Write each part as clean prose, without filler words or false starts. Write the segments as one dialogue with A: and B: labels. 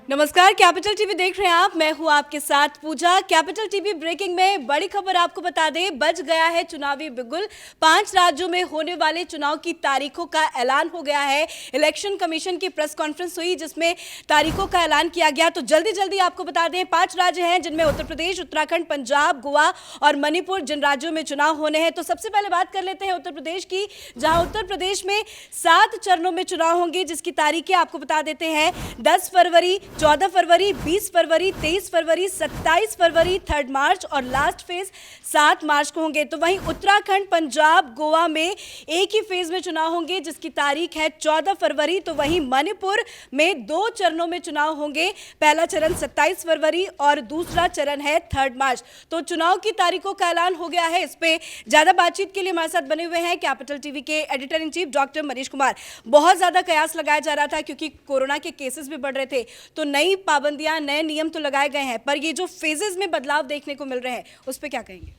A: नमस्कार, capital TV देख रहे हैं आप। मैं हूं आपके साथ पूजा। कैपिटल टीवी ब्रेकिंग में बड़ी खबर आपको बता दें, बज गया है चुनावी बिगुल। 5 राज्यों में होने वाले चुनाव की तारीखों का ऐलान हो गया है। इलेक्शन कमीशन की प्रेस कॉन्फ्रेंस हुई जिसमें तारीखों का ऐलान किया गया। तो जल्दी आपको बता दें, 5 राज्य हैं जिनमें उत्तर प्रदेश, उत्तराखंड, पंजाब, गोवा और मणिपुर, जिन राज्यों में चुनाव होने हैं। तो सबसे पहले बात कर लेते हैं उत्तर प्रदेश की, जहां उत्तर प्रदेश में 7 चरणों में चुनाव होंगे, जिसकी तारीखें आपको बता देते हैं। 10 फरवरी, 14 फरवरी, 20 फरवरी, 23 फरवरी, 27 फरवरी, 3 मार्च और लास्ट फेज 7 मार्च को होंगे। तो वहीं उत्तराखंड, पंजाब, गोवा में एक ही फेज में चुनाव होंगे, जिसकी तारीख है 14 फरवरी। तो वहीं मणिपुर में 2 चरणों में चुनाव होंगे। पहला चरण 27 फरवरी और दूसरा चरण है 3 मार्च। तो चुनाव की तारीखों का ऐलान हो गया है। इस पे ज्यादा बातचीत के लिए हमारे साथ बने हुए हैं कैपिटल टीवी के editor in chief doctor Manish Kumar. बहुत ज्यादा कयास लगाया जा रहा था क्योंकि कोरोना के केसेस भी बढ़ रहे थे, तो नई पाबंदियां, नए नियम तो लगाए गए हैं, पर ये जो फेजेस में बदलाव देखने को मिल रहे हैं उस पर क्या कहेंगे?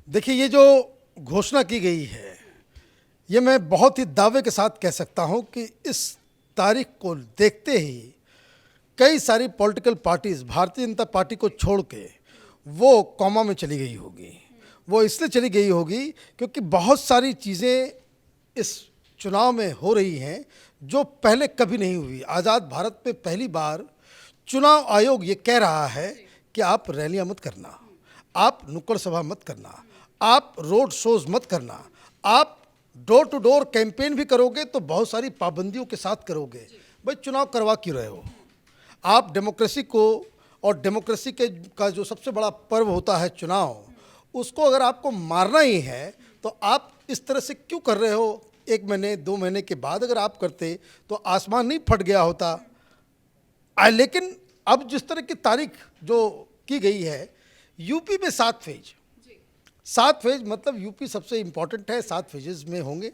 B: देखिए, ये जो घोषणा की गई है, ये मैं बहुत ही दावे के साथ कह सकता हूं कि इस तारीख को देखते ही कई सारी political parties Bharatiya Janata party को छोड़ के वो कॉमा में चली गई होगी। वो इसलिए चली गई होगी क्योंकि बहुत सारी चीज़ें इस चुनाव में हो रही हैं जो पहले कभी नहीं हुई। आज़ाद भारत में पहली बार चुनाव आयोग ये कह रहा है कि आप रैलियां मत करना, आप नुक्कड़ सभा मत करना, आप रोड शोज मत करना, आप डोर टू डोर कैंपेन भी करोगे तो बहुत सारी पाबंदियों के साथ करोगे। भाई, चुनाव करवा क्यों रहे हो? आप डेमोक्रेसी को और डेमोक्रेसी के का जो सबसे बड़ा पर्व होता है चुनाव, उसको अगर आपको मारना ही है तो आप इस तरह से क्यों कर रहे हो? 1 महीने 2 महीने के बाद अगर आप करते तो आसमान नहीं फट गया होता। लेकिन अब जिस तरह की तारीख जो की गई है, यूपी में 7 फेज, 7 फेज मतलब यूपी सबसे इम्पॉर्टेंट है, 7 फेजेस में होंगे।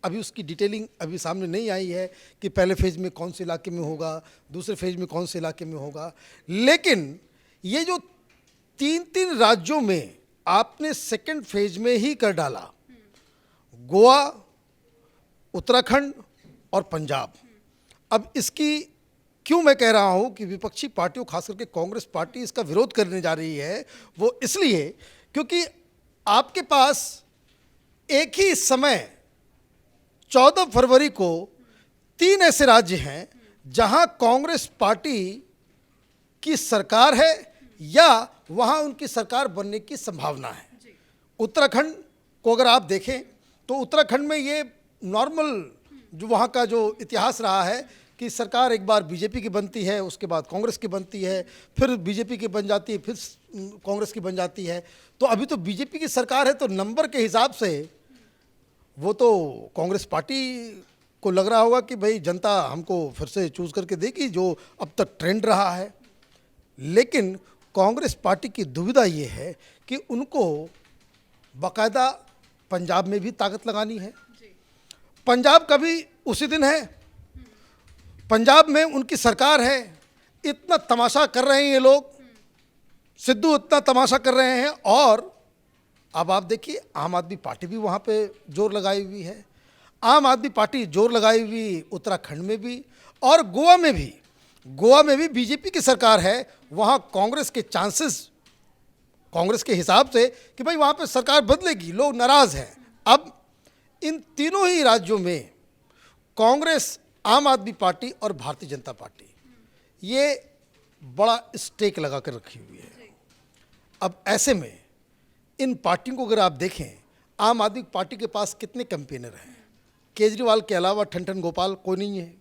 B: अभी उसकी डिटेलिंग अभी सामने नहीं आई है कि पहले फेज में कौन से इलाके में होगा, दूसरे फेज में कौन से इलाके में होगा। लेकिन ये जो 3 राज्यों में आपने सेकंड फेज में ही कर डाला, गोवा, उत्तराखंड और पंजाब। अब इसकी क्यों मैं कह रहा हूं कि विपक्षी पार्टियों, खास करके कांग्रेस पार्टी, इसका विरोध करने जा रही है, वो इसलिए क्योंकि आपके पास एक ही समय 14 फरवरी को 3 ऐसे राज्य हैं जहां कांग्रेस पार्टी की सरकार है या वहां उनकी सरकार बनने की संभावना है। उत्तराखंड को अगर आप देखें तो उत्तराखंड में ये नॉर्मल जो वहाँ का जो इतिहास रहा है कि सरकार एक बार बीजेपी की बनती है, उसके बाद कांग्रेस की बनती है, फिर बीजेपी की बन जाती है, फिर कांग्रेस की बन जाती है। तो अभी तो बीजेपी की सरकार है, तो नंबर के हिसाब से वो तो कांग्रेस पार्टी को लग रहा होगा कि भाई जनता हमको फिर से चूज करके देगी, जो अब तक ट्रेंड रहा है। लेकिन कांग्रेस पार्टी की दुविधा ये है कि उनको बाकायदा पंजाब में भी ताकत लगानी है। पंजाब का भी उसी दिन है, पंजाब में उनकी सरकार है। इतना तमाशा कर रहे हैं ये लोग, सिद्धू इतना तमाशा कर रहे हैं। और अब आप देखिए, आम आदमी पार्टी भी वहाँ पे जोर लगाई हुई है। आम आदमी पार्टी जोर लगाई हुई उत्तराखंड में भी और गोवा में भी। गोवा में भी बीजेपी की सरकार है, वहाँ कांग्रेस के चांसेस, कांग्रेस के हिसाब से कि भाई वहाँ पे सरकार बदलेगी, लोग नाराज़ हैं। अब इन तीनों ही राज्यों में कांग्रेस, आम आदमी पार्टी और भारतीय जनता पार्टी ये बड़ा स्टेक लगा कर रखी हुई है। अब ऐसे में इन पार्टियों को अगर आप देखें, आम आदमी पार्टी के पास कितने कैंपेनर हैं? केजरीवाल के अलावा ठन गोपाल कोई नहीं है।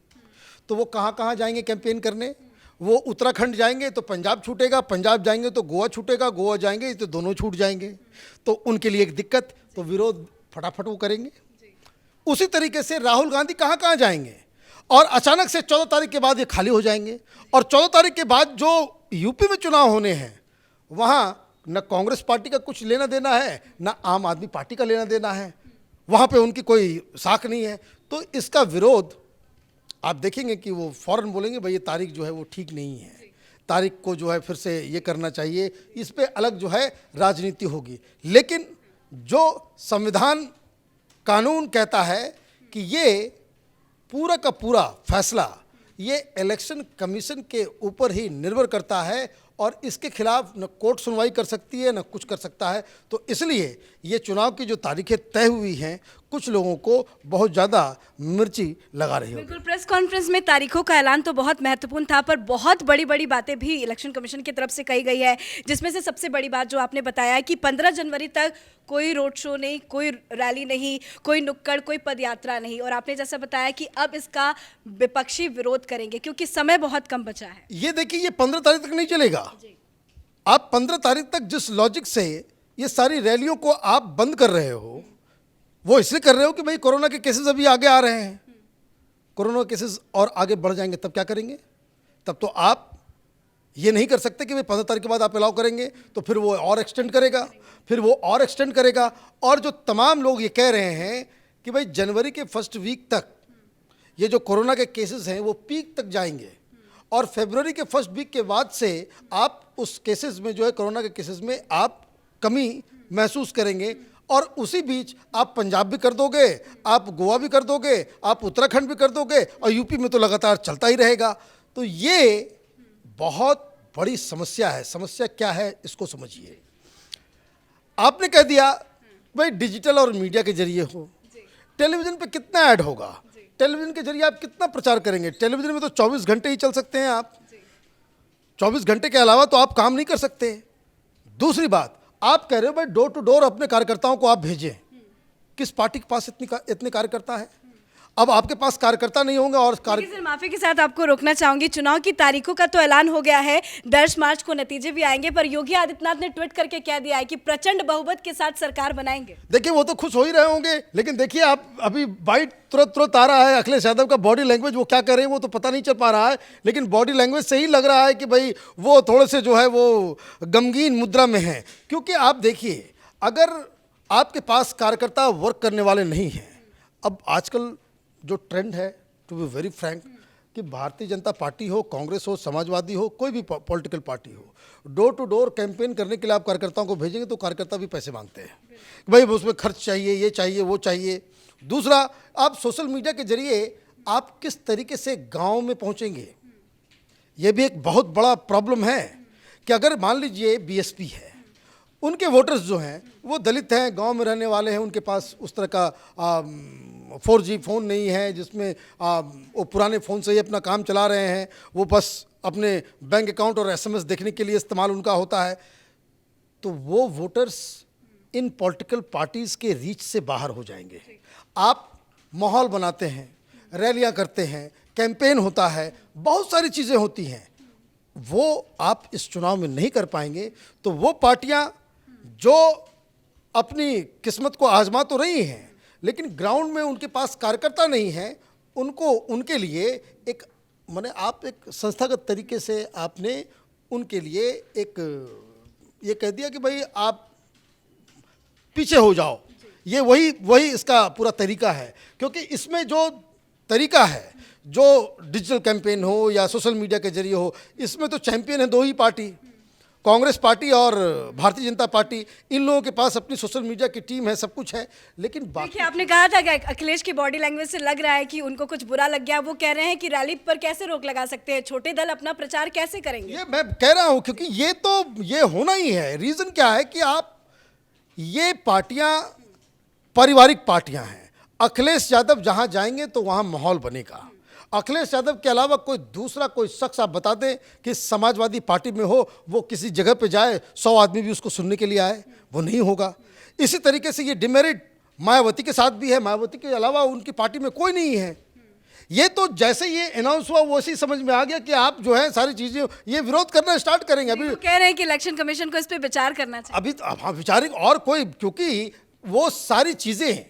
B: तो वो कहाँ कहाँ जाएंगे कैंपेन करने? वो उत्तराखंड जाएंगे तो पंजाब छूटेगा, पंजाब जाएंगे तो गोवा छूटेगा, गोवा जाएंगे तो दोनों छूट जाएंगे। तो उनके लिए एक दिक्कत, तो विरोध फटाफट वो करेंगे। उसी तरीके से राहुल गांधी कहाँ कहाँ जाएंगे और अचानक से 14 तारीख के बाद ये खाली हो जाएंगे। और 14 तारीख के बाद जो यूपी में चुनाव होने हैं, वहाँ न कांग्रेस पार्टी का कुछ लेना देना है, न आम आदमी पार्टी का लेना देना है, वहाँ पे उनकी कोई साख नहीं है। तो इसका विरोध आप देखेंगे कि वो फौरन बोलेंगे भाई ये तारीख जो है वो ठीक नहीं है, तारीख को जो है फिर से ये करना चाहिए, इस पे अलग जो है राजनीति होगी। लेकिन जो संविधान कानून कहता है कि ये पूरा का पूरा फैसला ये इलेक्शन कमीशन के ऊपर ही निर्भर करता है और इसके खिलाफ न कोर्ट सुनवाई कर सकती है न कुछ कर सकता है। तो इसलिए ये चुनाव की जो तारीखें तय हुई हैं कुछ लोगों को बहुत ज़्यादा मिर्ची लगा रही होगी।
A: बिल्कुल, प्रेस कॉन्फ्रेंस में तारीखों का ऐलान तो बहुत महत्वपूर्ण था, पर बहुत बड़ी बड़ी बातें भी इलेक्शन कमीशन की तरफ से कही गई है, जिसमें से सबसे बड़ी बात जो आपने बताया है कि 15 जनवरी तक कोई रोड शो नहीं, कोई रैली नहीं, कोई नुक्कड़, कोई पदयात्रा नहीं, और आपने जैसा बताया कि अब इसका विपक्षी विरोध करेंगे क्योंकि समय बहुत कम बचा है।
B: ये देखिए, ये 15 तारीख तक नहीं चलेगा। आप 15 तारीख तक जिस लॉजिक से ये सारी रैलियों को आप बंद कर रहे हो, वो इसलिए कर रहे हो कि भाई कोरोना के केसेस अभी आगे आ रहे हैं, कोरोना केसेस और आगे बढ़ जाएंगे, तब क्या करेंगे? तब तो आप ये नहीं कर सकते कि भाई 15 तारीख के बाद आप अलाउ करेंगे, तो फिर वो और एक्सटेंड करेगा, फिर वो और एक्सटेंड करेगा। और जो तमाम लोग ये कह रहे हैं कि भाई जनवरी के फर्स्ट वीक तक ये जो कोरोना के केसेस हैं वो पीक तक जाएंगे और फरवरी के फर्स्ट वीक के बाद से आप उस केसेस में जो है कोरोना के केसेस में आप कमी महसूस करेंगे। और उसी बीच आप पंजाब भी कर दोगे, आप गोवा भी कर दोगे, आप उत्तराखंड भी कर दोगे और यूपी में तो लगातार चलता ही रहेगा। तो ये बहुत बड़ी समस्या है। समस्या क्या है इसको समझिए। आपने कह दिया भाई डिजिटल और मीडिया के जरिए हो, टेलीविज़न पे कितना ऐड होगा, टेलीविज़न के जरिए आप कितना प्रचार करेंगे? टेलीविज़न में तो 24 घंटे ही चल सकते हैं आप, 24 घंटे के अलावा तो आप काम नहीं कर सकते। दूसरी बात, आप कह रहे हो भाई डोर टू डोर अपने कार्यकर्ताओं को आप भेजें। किस पार्टी के पास इतने कार्यकर्ता हैं? अब आपके पास कार्यकर्ता नहीं होंगे और
A: सर, माफी के साथ आपको रोकना चाहूंगी, चुनाव की तारीखों का तो ऐलान हो गया है, 10 मार्च को नतीजे भी आएंगे, पर योगी आदित्यनाथ ने ट्वीट करके कह दिया है कि प्रचंड बहुमत के साथ सरकार बनाएंगे।
B: देखिए वो तो खुश हो ही रहे होंगे, लेकिन देखिए आप अभी बाइट तुरंत आ रहा है अखिलेश यादव का, बॉडी लैंग्वेज वो क्या कर रहे हैं वो तो पता नहीं चल पा रहा है, लेकिन बॉडी लैंग्वेज से ही लग रहा है कि भाई वो थोड़े से जो है वो गमगीन मुद्रा में है। क्योंकि आप देखिए, अगर आपके पास कार्यकर्ता वर्क करने वाले नहीं हैं, अब आजकल जो ट्रेंड है टू बी वेरी फ्रैंक कि भारतीय जनता पार्टी हो, कांग्रेस हो, समाजवादी हो, कोई भी पॉलिटिकल पार्टी हो, डोर टू डोर कैंपेन करने के लिए आप कार्यकर्ताओं को भेजेंगे तो कार्यकर्ता भी पैसे मांगते हैं कि भाई उसमें खर्च चाहिए, ये चाहिए, वो चाहिए। दूसरा, आप सोशल मीडिया के जरिए आप किस तरीके से गांव में पहुंचेंगे, ये भी एक बहुत बड़ा प्रॉब्लम है कि अगर मान लीजिए बीएसपी है, उनके वोटर्स जो हैं वो दलित हैं, गांव में रहने वाले हैं, उनके पास उस तरह का 4G फ़ोन नहीं है जिसमें वो पुराने फ़ोन से ही अपना काम चला रहे हैं, वो बस अपने बैंक अकाउंट और SMS देखने के लिए इस्तेमाल उनका होता है। तो वो वोटर्स इन पॉलिटिकल पार्टीज़ के रीच से बाहर हो जाएंगे। आप माहौल बनाते हैं, रैलियां करते हैं, कैंपेन होता है, बहुत सारी चीज़ें होती हैं, वो आप इस चुनाव में नहीं कर पाएंगे। तो वो पार्टियां जो अपनी किस्मत को आजमा तो रही हैं, लेकिन ग्राउंड में उनके पास कार्यकर्ता नहीं है, उनको उनके लिए एक माने आप एक संस्थागत तरीके से आपने उनके लिए एक ये कह दिया कि भाई आप पीछे हो जाओ। ये वही इसका पूरा तरीका है। क्योंकि इसमें जो तरीका है, जो डिजिटल कैंपेन हो या सोशल मीडिया के जरिए हो, इसमें तो चैंपियन है दो ही पार्टी, कांग्रेस पार्टी और भारतीय जनता पार्टी। इन लोगों के पास अपनी सोशल मीडिया की टीम है, सब कुछ है, लेकिन बाकी
A: आपने कहा था कि अखिलेश की बॉडी लैंग्वेज से लग रहा है कि उनको कुछ बुरा लग गया। वो कह रहे हैं कि रैली पर कैसे रोक लगा सकते हैं, छोटे दल अपना प्रचार कैसे करेंगे?
B: ये मैं कह रहा हूं, क्योंकि ये होना ही है। रीजन क्या है कि आप ये पार्टियां पारिवारिक पार्टियां हैं। अखिलेश यादव जहां जाएंगे तो वहां माहौल बनेगा। अखिलेश यादव के अलावा कोई दूसरा कोई शख्स आप बता दें कि समाजवादी पार्टी में हो, वो किसी जगह पे जाए 100 आदमी भी उसको सुनने के लिए आए, वो नहीं होगा। इसी तरीके से ये डिमेरिट मायावती के साथ भी है। मायावती के अलावा उनकी पार्टी में कोई नहीं है। ये तो जैसे ये अनाउंस हुआ वैसे ही समझ में आ गया कि आप जो है सारी चीजें ये विरोध करना स्टार्ट करेंगे। अभी
A: कह रहे हैं कि इलेक्शन कमीशन को इस पर विचार करना चाहिए।
B: अभी हाँ विचार और कोई, क्योंकि वो सारी चीजें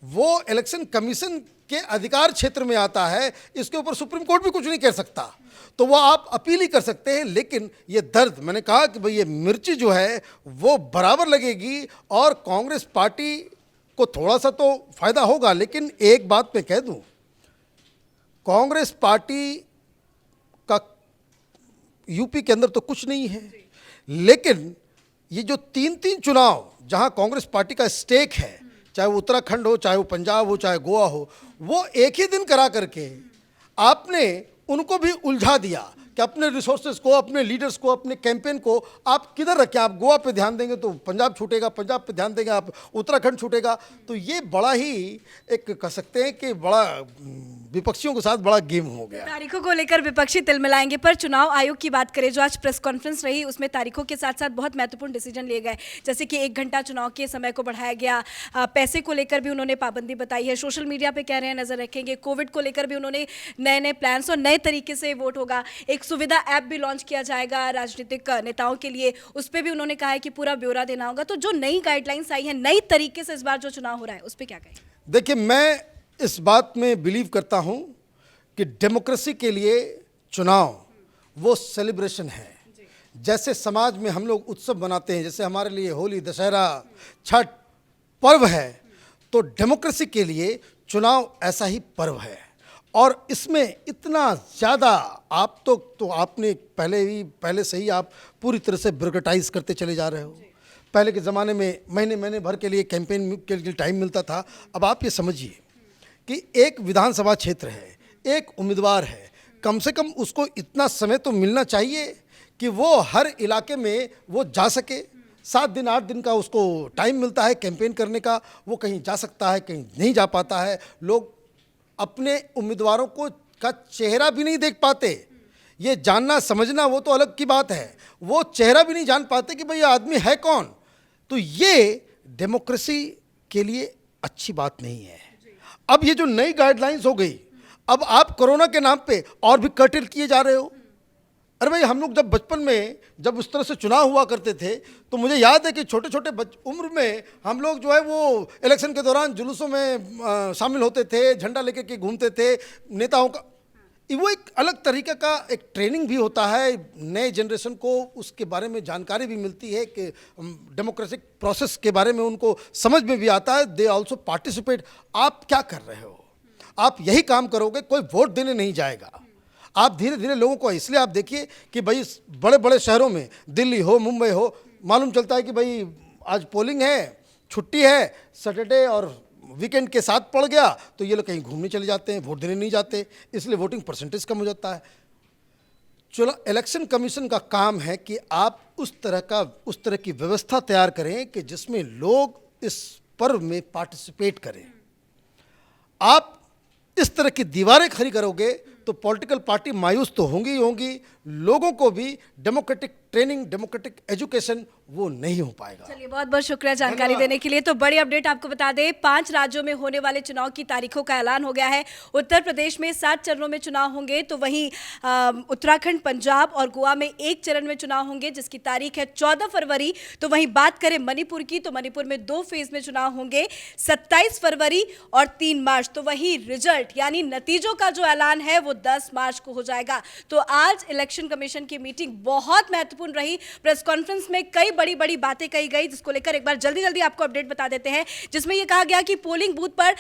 B: वो इलेक्शन कमीशन के अधिकार क्षेत्र में आता है, इसके ऊपर सुप्रीम कोर्ट भी कुछ नहीं कह सकता। तो वो आप अपील ही कर सकते हैं। लेकिन ये दर्द, मैंने कहा कि भाई ये मिर्ची जो है वो बराबर लगेगी और कांग्रेस पार्टी को थोड़ा सा तो फायदा होगा। लेकिन एक बात मैं कह दूं, कांग्रेस पार्टी का यूपी के अंदर तो कुछ नहीं है, लेकिन ये जो 3 चुनाव जहां कांग्रेस पार्टी का स्टेक है, चाहे वो उत्तराखंड हो, चाहे वो पंजाब हो, चाहे गोवा हो, वो एक ही दिन करा करके आपने उनको भी उलझा दिया कि अपने रिसोर्सेज को, अपने लीडर्स को, अपने कैंपेन को आप किधर रखें। आप गोवा पे ध्यान देंगे तो पंजाब छूटेगा, पंजाब पे ध्यान देंगे आप उत्तराखंड छूटेगा। तो ये बड़ा ही एक कह सकते हैं कि बड़ा विपक्षियों के साथ बड़ा गेम हो गया।
A: तारीखों को लेकर विपक्षी तिलमिलाएंगे, पर चुनाव आयोग की बात करें जो आज प्रेस कॉन्फ्रेंस रही, उसमें तारीखों के साथ साथ बहुत महत्वपूर्ण डिसीजन लिए गए, जैसे कि 1 घंटा चुनाव के समय को बढ़ाया गया, पैसे को लेकर भी उन्होंने पाबंदी बताई है, सोशल मीडिया पे कह रहे हैं नजर रखेंगे, कोविड को लेकर भी उन्होंने नए नए प्लान्स और नए तरीके से वोट होगा, एक सुविधा ऐप भी लॉन्च किया जाएगा राजनीतिक नेताओं के लिए, उस पर भी उन्होंने कहा है कि पूरा ब्यौरा देना होगा। तो जो नई गाइडलाइंस आई है, नई तरीके से इस बार जो चुनाव हो रहा है, उस पर क्या कहें?
B: देखिए, मैं इस बात में बिलीव करता हूं कि डेमोक्रेसी के लिए चुनाव वो सेलिब्रेशन है। जैसे समाज में हम लोग उत्सव मनाते हैं, जैसे हमारे लिए होली, दशहरा, छठ पर्व है, तो डेमोक्रेसी के लिए चुनाव ऐसा ही पर्व है। और इसमें इतना ज़्यादा आप तो आपने पहले से ही आप पूरी तरह से ब्यूरोक्रेटाइज करते चले जा रहे हो। पहले के ज़माने में महीने भर के लिए कैंपेन के लिए टाइम मिलता था। अब आप ये समझिए कि एक विधानसभा क्षेत्र है, एक उम्मीदवार है, कम से कम उसको इतना समय तो मिलना चाहिए कि वो हर इलाके में वो जा सके। 7 दिन 8 दिन का उसको टाइम मिलता है कैंपेन करने का, वो कहीं जा सकता है, कहीं नहीं जा पाता है। लोग अपने उम्मीदवारों का चेहरा भी नहीं देख पाते। ये जानना समझना वो तो अलग की बात है, वो चेहरा भी नहीं जान पाते कि भाई ये आदमी है कौन। तो ये डेमोक्रेसी के लिए अच्छी बात नहीं है। अब ये जो नई गाइडलाइंस हो गई, अब आप कोरोना के नाम पे और भी कर्टेल किए जा रहे हो। अरे भाई, हम लोग जब बचपन में जब उस तरह से चुनाव हुआ करते थे तो मुझे याद है कि छोटे छोटे उम्र में हम लोग जो है वो इलेक्शन के दौरान जुलूसों में शामिल होते थे, झंडा लेकर के घूमते थे नेताओं का। वो एक अलग तरीके का एक ट्रेनिंग भी होता है, नए जनरेशन को उसके बारे में जानकारी भी मिलती है कि डेमोक्रेटिक प्रोसेस के बारे में उनको समझ में भी आता है। They also participate. आप क्या कर रहे हो? आप यही काम करोगे, कोई वोट देने नहीं जाएगा। आप धीरे धीरे लोगों को, इसलिए आप देखिए कि भाई बड़े बड़े शहरों में, दिल्ली हो, मुंबई हो, मालूम चलता है कि भाई आज पोलिंग है, छुट्टी है, सैटरडे और वीकेंड के साथ पड़ गया तो ये लोग कहीं घूमने चले जाते हैं, वोट देने नहीं जाते, इसलिए वोटिंग परसेंटेज कम हो जाता है। चलो, इलेक्शन कमीशन का काम है कि आप उस तरह की व्यवस्था तैयार करें कि जिसमें लोग इस पर्व में पार्टिसिपेट करें। आप इस तरह की दीवारें खड़ी करोगे तो पॉलिटिकल पार्टी मायूस तो होंगी ही होंगी, लोगों को भी डेमोक्रेटिक ट्रेनिंग, डेमोक्रेटिक एजुकेशन वो नहीं हो पाएगा।
A: चलिए, बहुत बहुत शुक्रिया जानकारी देने के लिए। तो बड़ी अपडेट आपको बता दें, 5 राज्यों में होने वाले चुनाव की तारीखों का ऐलान हो गया है। उत्तर प्रदेश में 7 चरणों में चुनाव होंगे, तो वहीं उत्तराखंड, पंजाब और गोवा में 1 चरण में चुनाव होंगे जिसकी तारीख है 14 फरवरी। तो वहीं बात करें मणिपुर की, तो मणिपुर में 2 फेज में चुनाव होंगे, 27 फरवरी और 3 मार्च। तो वहीं रिजल्ट यानी नतीजों का जो ऐलान है वो 10 मार्च को हो जाएगा। तो आज इलेक्शन कमीशन की मीटिंग बहुत महत्वपूर्ण रही। प्रेस कॉन्फ्रेंस में कई बड़ी बातें कही गई, जिसको लेकर एक बार जल्दी आपको अपडेट बता देते हैं, जिसमें यह कहा गया कि पोलिंग बूथ पर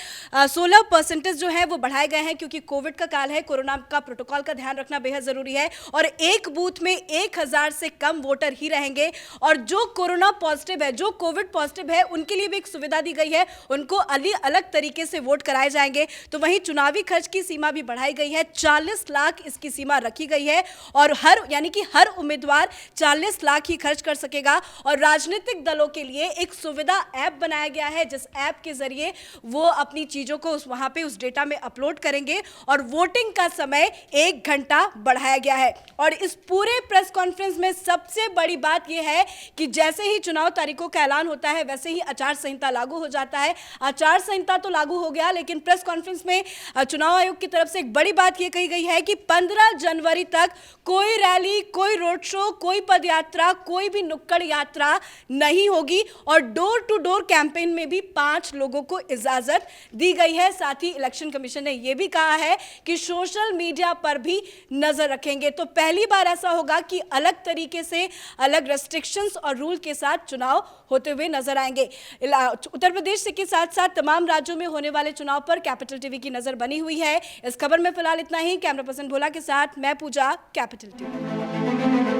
A: 16% जो है वो बढ़ाए गए हैं, क्योंकि कोविड का काल है, कोरोना का प्रोटोकॉल का ध्यान रखना बेहद जरूरी है। और एक बूथ में 1000 से कम वोटर ही रहेंगे। और जो कोरोना पॉजिटिव है, जो कोविड पॉजिटिव है, उनके लिए भी एक सुविधा दी गई है, उनको अलग तरीके से वोट कराए जाएंगे। तो वहीं चुनावी खर्च की सीमा भी बढ़ाई गई है, 40 लाख इसकी सीमा रखी गई है। और हर उम्मीदवार 40 लाख ही खर्च कर सकेगा। और राजनीतिक दलों के लिए एक सुविधा ऐप बनाया गया है, जिस ऐप के जरिए वो अपनी चीजों को वहां पे उस डेटा में अपलोड करेंगे। और वोटिंग का समय 1 घंटा बढ़ाया गया है। और इस पूरे प्रेस कॉन्फ्रेंस में सबसे बड़ी बात यह है कि जैसे ही चुनाव तारीखों का ऐलान होता है, वैसे ही आचार संहिता लागू हो जाता है। आचार संहिता तो लागू हो गया, लेकिन प्रेस कॉन्फ्रेंस में चुनाव आयोग की तरफ से एक बड़ी बात यह कही गई है कि 15 जनवरी तक कोई रैली, कोई रोड शो, कोई पदयात्रा, कोई भी नुक्कड़ यात्रा नहीं होगी। और डोर टू डोर कैंपेन में भी 5 लोगों को इजाजत दी गई है। साथ ही इलेक्शन कमीशन ने यह भी कहा है कि सोशल मीडिया पर भी नजर रखेंगे। तो पहली बार ऐसा होगा कि अलग तरीके से, अलग रेस्ट्रिक्शंस और रूल के साथ चुनाव होते हुए नजर आएंगे। उत्तर प्रदेश के साथ साथ तमाम राज्यों में होने वाले चुनाव पर कैपिटल टीवी की नजर बनी हुई है। इस खबर में फिलहाल इतना ही। कैमरा पर्सन भोला के साथ मैं पूजा, कैपिटल टीवी।